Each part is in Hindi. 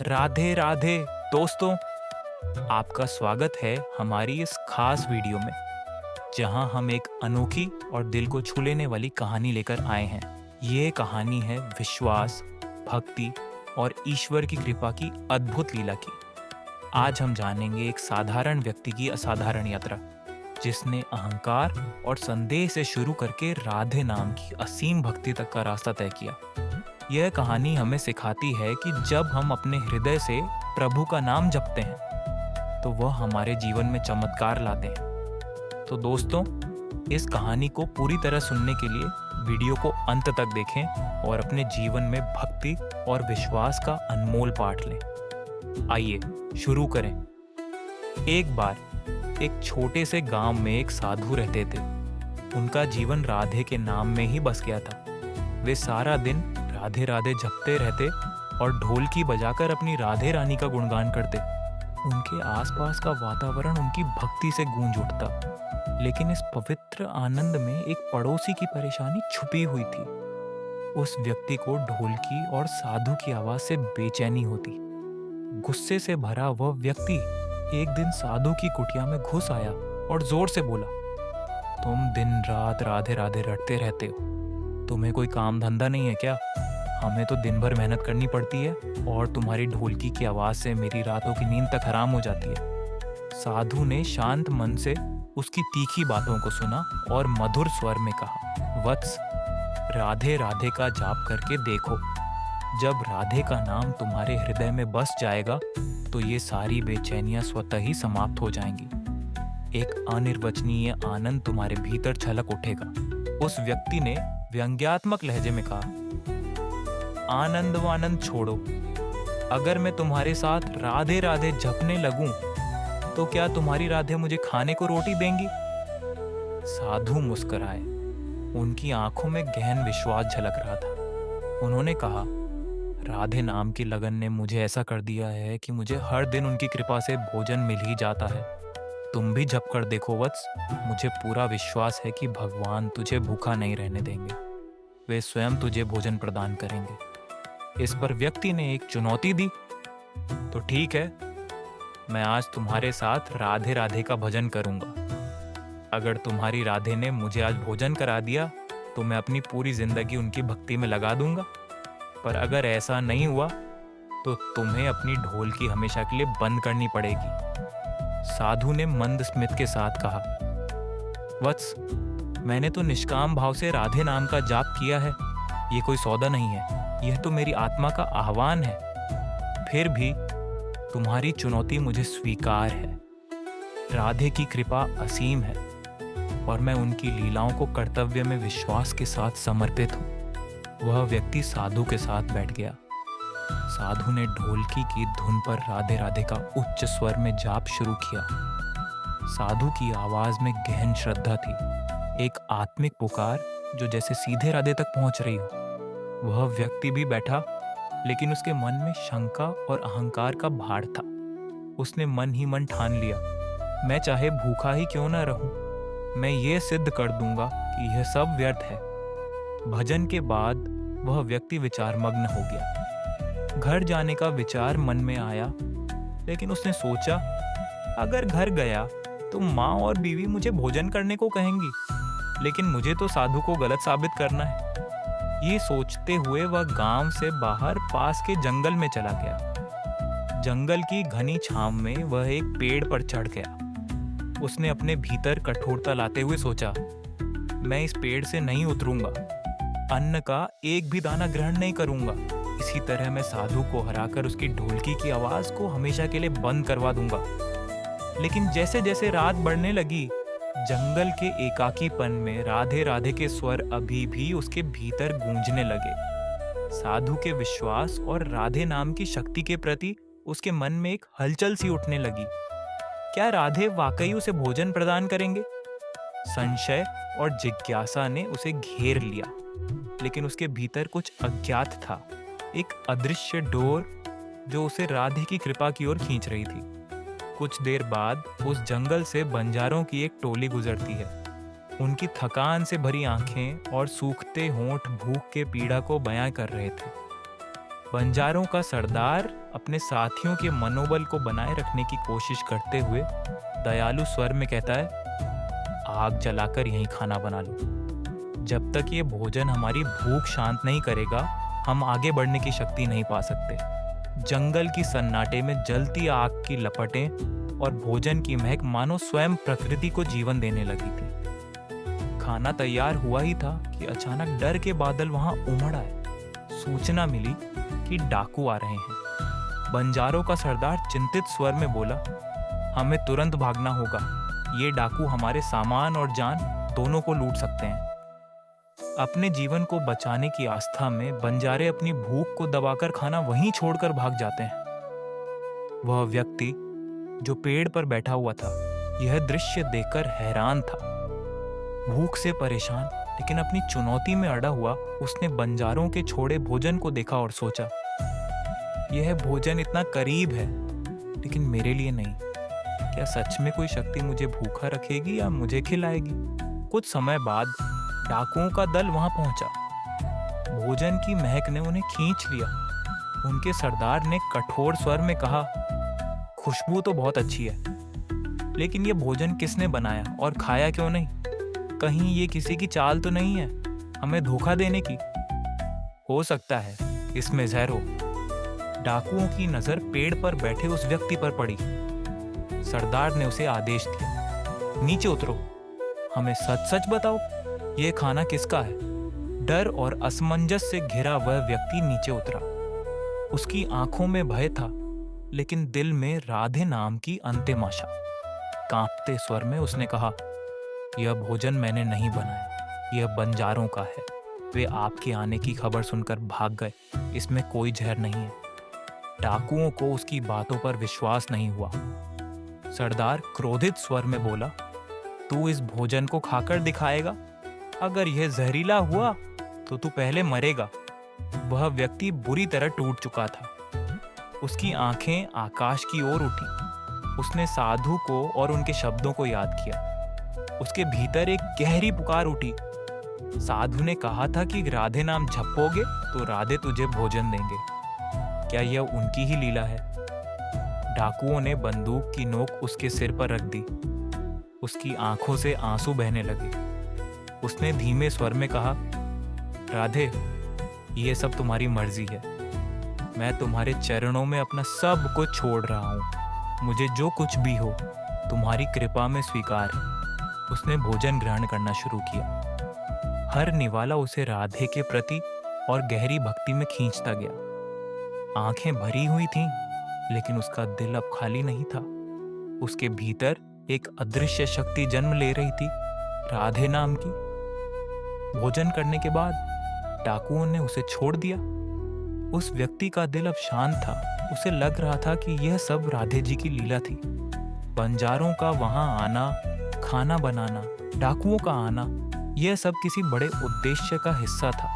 राधे राधे दोस्तों, आपका स्वागत है हमारी इस खास वीडियो में जहां हम एक अनोखी और दिल को छू लेने वाली कहानी लेकर आए हैं। ये कहानी है विश्वास, भक्ति और ईश्वर की कृपा की अद्भुत लीला की। आज हम जानेंगे एक साधारण व्यक्ति की असाधारण यात्रा, जिसने अहंकार और संदेह से शुरू करके राधे नाम की असीम भक्ति तक का रास्ता तय किया। यह कहानी हमें सिखाती है कि जब हम अपने हृदय से प्रभु का नाम जपते हैं तो वह हमारे जीवन में चमत्कार लाते हैं। तो दोस्तों, इस कहानी को पूरी तरह सुनने के लिए वीडियो को अंत तक देखें और अपने जीवन में भक्ति और विश्वास का अनमोल पाठ लें। आइए शुरू करें। एक बार एक छोटे से गांव में एक साधु रहते थे। उनका जीवन राधे के नाम में ही बस गया था। वे सारा दिन राधे राधे जपते रहते और ढोलकी बजाकर अपनी राधे रानी का गुणगान करते। उनके आसपास का वातावरण उनकी भक्ति से गूंज उठता। लेकिन इस पवित्र आनंद में एक पड़ोसी की परेशानी छुपी हुई थी। उस व्यक्ति को ढोलकी और साधु की आवाज से बेचैनी होती। गुस्से से भरा वह व्यक्ति एक दिन साधु की कुटिया में घुस आया और जोर से बोला, तुम दिन रात राधे राधे रटते रहते हो, तुम्हें कोई काम धंधा नहीं है क्या? हमें तो दिन भर मेहनत करनी पड़ती है और तुम्हारी ढोलकी की आवाज से मेरी रातों की नींद तक हराम हो जाती है। साधु ने शांत मन से उसकी तीखी बातों को सुना और मधुर स्वर में कहा, वत्स, राधे राधे का जाप करके देखो। जब राधे का नाम तुम्हारे हृदय में बस जाएगा तो ये सारी बेचैनियां स्वतः ही समाप्त हो जाएंगी। एक अनिर्वचनीय आनंद तुम्हारे भीतर छलक उठेगा। उस व्यक्ति ने व्यंग्यात्मक लहजे में कहा, आनंद वानंद छोड़ो, अगर मैं तुम्हारे साथ राधे राधे जपने लगूं तो क्या तुम्हारी राधे मुझे खाने को रोटी देंगी? साधु मुस्कुराए। उनकी आंखों में गहन विश्वास झलक रहा था। उन्होंने कहा, राधे नाम की लगन ने मुझे ऐसा कर दिया है कि मुझे हर दिन उनकी कृपा से भोजन मिल ही जाता है। तुम भी जप कर देखो वत्स, मुझे पूरा विश्वास है कि भगवान तुझे भूखा नहीं रहने देंगे। वे स्वयं तुझे भोजन प्रदान करेंगे। इस पर व्यक्ति ने एक चुनौती दी, तो ठीक है, मैं आज तुम्हारे साथ राधे राधे का भजन करूंगा। अगर तुम्हारी राधे ने मुझे आज भोजन करा दिया तो मैं अपनी पूरी जिंदगी उनकी भक्ति में लगा दूंगा। पर अगर ऐसा नहीं हुआ तो तुम्हें अपनी ढोलकी हमेशा के लिए बंद करनी पड़ेगी। साधु ने मंद स्मित के साथ कहा, वत्स, मैंने तो निष्काम भाव से राधे नाम का जाप किया है। ये कोई सौदा नहीं है, यह तो मेरी आत्मा का आह्वान है। फिर भी तुम्हारी चुनौती मुझे स्वीकार है। राधे की कृपा असीम है और मैं उनकी लीलाओं को कर्तव्य में विश्वास के साथ समर्पित हूँ। वह व्यक्ति साधु के साथ बैठ गया। साधु ने ढोलकी की धुन पर राधे राधे का उच्च स्वर में जाप शुरू किया। साधु की आवाज में गहन श्रद्धा थी, एक आत्मिक पुकार जो जैसे सीधे राधे तक पहुंच रही हो। वह व्यक्ति भी बैठा, लेकिन उसके मन में शंका और अहंकार का भार था। उसने मन ही मन ठान लिया, मैं चाहे भूखा ही क्यों न रहूं, मैं ये सिद्ध कर दूंगा कि यह सब व्यर्थ है। भजन के बाद वह व्यक्ति विचारमग्न हो गया। घर जाने का विचार मन में आया, लेकिन उसने सोचा, अगर घर गया तो माँ और बीवी मुझे भोजन करने को कहेंगी, लेकिन मुझे तो साधु को गलत साबित करना है। ये सोचते हुए वह गांव से बाहर पास के जंगल में चला गया। जंगल की घनी छांव में वह एक पेड़ पर चढ़ गया। उसने अपने भीतर कठोरता लाते हुए सोचा, मैं इस पेड़ से नहीं उतरूंगा, अन्न का एक भी दाना ग्रहण नहीं करूंगा। इसी तरह मैं साधु को हराकर उसकी ढोलकी की आवाज को हमेशा के लिए बंद करवा दूंगा। लेकिन जैसे जैसे रात बढ़ने लगी, जंगल के एकाकीपन में राधे राधे के स्वर अभी भी उसके भीतर गूंजने लगे। साधु के विश्वास और राधे नाम की शक्ति के प्रति उसके मन में एक हलचल सी उठने लगी। क्या राधे वाकई उसे भोजन प्रदान करेंगे? संशय और जिज्ञासा ने उसे घेर लिया, लेकिन उसके भीतर कुछ अज्ञात था, एक अदृश्य डोर जो उसे राधे की कृपा की ओर खींच रही थी। कुछ देर बाद उस जंगल से बंजारों की एक टोली गुजरती है। उनकी थकान से भरी आंखें और सूखते होंठ भूख के पीड़ा को बयां कर रहे थे। बंजारों का सरदार अपने साथियों के मनोबल को बनाए रखने की कोशिश करते हुए दयालु स्वर में कहता है, आग जलाकर यहीं खाना बना लो। जब तक ये भोजन हमारी भूख शांत नहीं करेगा, हम आगे बढ़ने की शक्ति नहीं पा सकते। जंगल की सन्नाटे में जलती आग की लपटें और भोजन की महक मानो स्वयं प्रकृति को जीवन देने लगी थी। खाना तैयार हुआ ही था कि अचानक डर के बादल वहां उमड़ आए। सूचना मिली कि डाकू आ रहे हैं। बंजारों का सरदार चिंतित स्वर में बोला, हमें तुरंत भागना होगा। ये डाकू हमारे सामान और जान दोनों को लूट सकते हैं। अपने जीवन को बचाने की आस्था में बंजारे अपनी भूख को दबाकर खाना वहीं छोड़कर भाग जाते हैं। वह व्यक्ति जो पेड़ पर बैठा हुआ था, यह दृश्य देखकर हैरान था। भूख से परेशान लेकिन अपनी चुनौती में अड़ा हुआ, उसने बंजारों के छोड़े भोजन को देखा और सोचा, यह भोजन इतना करीब है लेकिन मेरे लिए नहीं। क्या सच में कोई शक्ति मुझे भूखा रखेगी या मुझे खिलाएगी? कुछ समय बाद डाकुओं का दल वहां पहुंचा। भोजन की महक ने उन्हें खींच लिया। उनके सरदार ने कठोर स्वर में कहा, खुशबू तो बहुत अच्छी है, लेकिन यह भोजन किसने बनाया और खाया क्यों नहीं? कहीं ये किसी की चाल तो नहीं है, हमें धोखा देने की? हो सकता है इसमें जहर हो। डाकुओं की नजर पेड़ पर बैठे उस व्यक्ति पर पड़ी। सरदार ने उसे आदेश दिया, नीचे उतरो, हमें सच सच बताओ, ये खाना किसका है? डर और असमंजस से घिरा वह व्यक्ति नीचे उतरा। उसकी आंखों में भय था, लेकिन दिल में राधे नाम की अंतिम आशा। कांपते स्वर में उसने कहा, यह भोजन मैंने नहीं बनाया, यह बंजारों का है। वे आपके आने की खबर सुनकर भाग गए। इसमें कोई जहर नहीं है। डाकुओं को उसकी बातों पर विश्वास नहीं हुआ। सरदार क्रोधित स्वर में बोला, तू इस भोजन को खाकर दिखाएगा? अगर यह जहरीला हुआ तो तू पहले मरेगा। वह व्यक्ति बुरी तरह टूट चुका था। उसकी आंखें आकाश की ओर उठी। उसने साधु को और उनके शब्दों को याद किया। उसके भीतर एक गहरी पुकार उठी। साधु ने कहा था कि राधे नाम जपोगे तो राधे तुझे भोजन देंगे। क्या यह उनकी ही लीला है? डाकुओं ने बंदूक की नोक उसके सिर पर रख दी। उसकी आंखों से आंसू बहने लगे। उसने धीमे स्वर में कहा, राधे, ये सब तुम्हारी मर्जी है। मैं तुम्हारे चरणों में अपना सब कुछ छोड़ रहा हूँ। मुझे जो कुछ भी हो तुम्हारी कृपा में स्वीकार है। उसने भोजन ग्रहण करना शुरू किया। हर निवाला उसे राधे के प्रति और गहरी भक्ति में खींचता गया। आंखें भरी हुई थीं, लेकिन उसका दिल अब खाली नहीं था। उसके भीतर एक अदृश्य शक्ति जन्म ले रही थी, राधे नाम की। भोजन करने के बाद डाकुओं ने उसे छोड़ दिया। उस व्यक्ति का दिल अब शांत था। उसे लग रहा था कि यह सब राधे जी की लीला थी। बंजारों का वहां आना, खाना बनाना, डाकुओं का आना, यह सब किसी बड़े उद्देश्य का हिस्सा था।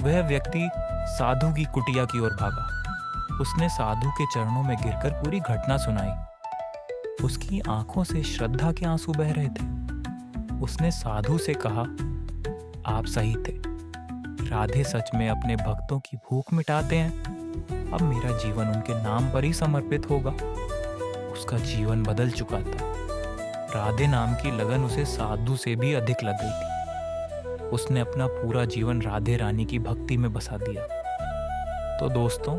वह व्यक्ति साधु की कुटिया की ओर भागा। उसने साधु के चरणों में गिरकर पूरी घटना सुनाई। उसकी आंखों से श्रद्धा के आंसू बह रहे थे। उसने साधु से कहा, आप सही थे। राधे सच में अपने भक्तों की भूख मिटाते हैं। अब मेरा जीवन उनके नाम पर ही समर्पित होगा। उसका जीवन बदल चुका था। राधे नाम की लगन उसे साधु से भी अधिक लग गई थी। उसने अपना पूरा जीवन राधे रानी की भक्ति में बसा दिया। तो दोस्तों,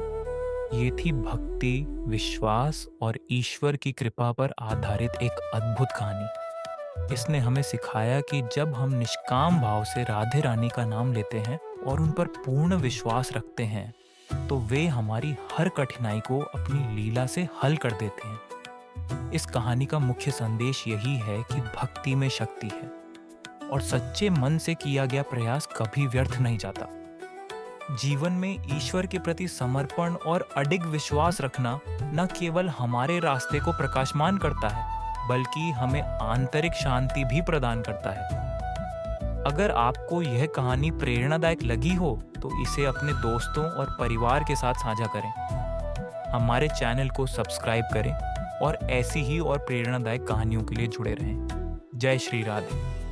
ये थी भक्ति, विश्वास और ईश्वर की कृपा पर आधारित एक अद्भुत कहानी। इसने हमें सिखाया कि जब हम निष्काम भाव से राधे रानी का नाम लेते हैं और उन पर पूर्ण विश्वास रखते हैं, तो वे हमारी हर कठिनाई को अपनी लीला से हल कर देते हैं। इस कहानी का मुख्य संदेश यही है कि भक्ति में शक्ति है और सच्चे मन से किया गया प्रयास कभी व्यर्थ नहीं जाता। जीवन में ईश्वर के प्रति समर्पण और अडिग विश्वास रखना न केवल हमारे रास्ते को प्रकाशमान करता है, बल्कि हमें आंतरिक शांति भी प्रदान करता है। अगर आपको यह कहानी प्रेरणादायक लगी हो तो इसे अपने दोस्तों और परिवार के साथ साझा करें। हमारे चैनल को सब्सक्राइब करें और ऐसी ही और प्रेरणादायक कहानियों के लिए जुड़े रहें। जय श्री राधे।